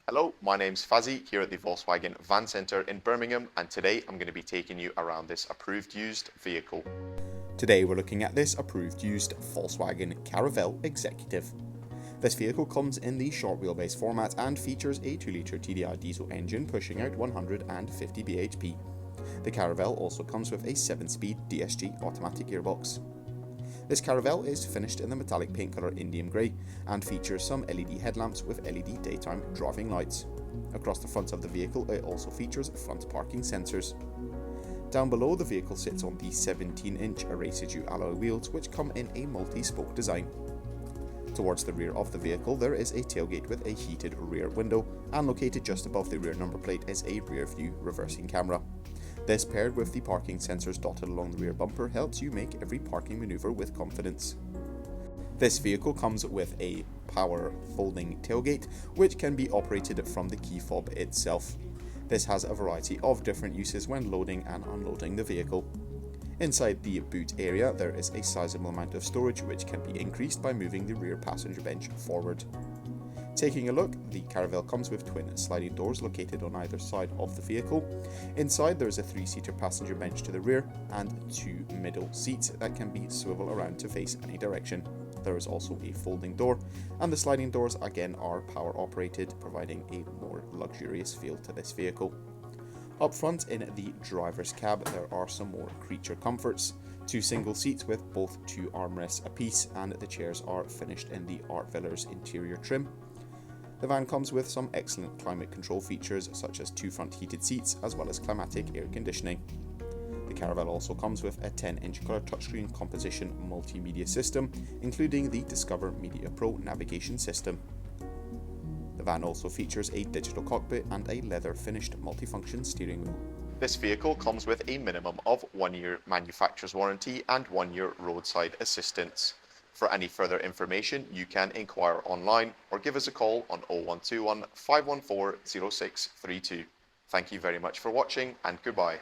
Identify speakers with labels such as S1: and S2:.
S1: Hello, my name's Fazzy here at the Volkswagen Van Centre in Birmingham, and today I'm going to be taking you around this approved used vehicle.
S2: Today we're looking at this approved used Volkswagen Caravelle Executive. This vehicle comes in the short wheelbase format and features a 2-litre TDI diesel engine pushing out 150 bhp. The Caravelle also comes with a 7-speed DSG Automatic gearbox. This Caravelle is finished in the metallic paint colour Indium Grey and features some LED headlamps with LED daytime driving lights. Across the front of the vehicle it also features front parking sensors. Down below, the vehicle sits on the 17-inch Erase-Iju alloy wheels which come in a multi-spoke design. Towards the rear of the vehicle there is a tailgate with a heated rear window, and located just above the rear number plate is a rear view reversing camera. This, paired with the parking sensors dotted along the rear bumper, helps you make every parking manoeuvre with confidence. This vehicle comes with a power folding tailgate which can be operated from the key fob itself. This has a variety of different uses when loading and unloading the vehicle. Inside the boot area there is a sizable amount of storage which can be increased by moving the rear passenger bench forward. Taking a look, the Caravelle comes with twin sliding doors located on either side of the vehicle. Inside there is a 3-seater passenger bench to the rear and 2 middle seats that can be swiveled around to face any direction. There is also a folding door, and the sliding doors again are power operated, providing a more luxurious feel to this vehicle. Up front in the driver's cab there are some more creature comforts, 2 single seats with both 2 armrests apiece, and the chairs are finished in the Art Villas interior trim. The van comes with some excellent climate control features such as 2 front heated seats as well as climatic air conditioning. The Caravelle also comes with a 10-inch colour touchscreen composition multimedia system, including the Discover Media Pro navigation system. The van also features a digital cockpit and a leather finished multifunction steering wheel.
S1: This vehicle comes with a minimum of 1 year manufacturer's warranty and 1 year roadside assistance. For any further information you can inquire online or give us a call on 0121 514 0632. Thank you very much for watching and goodbye.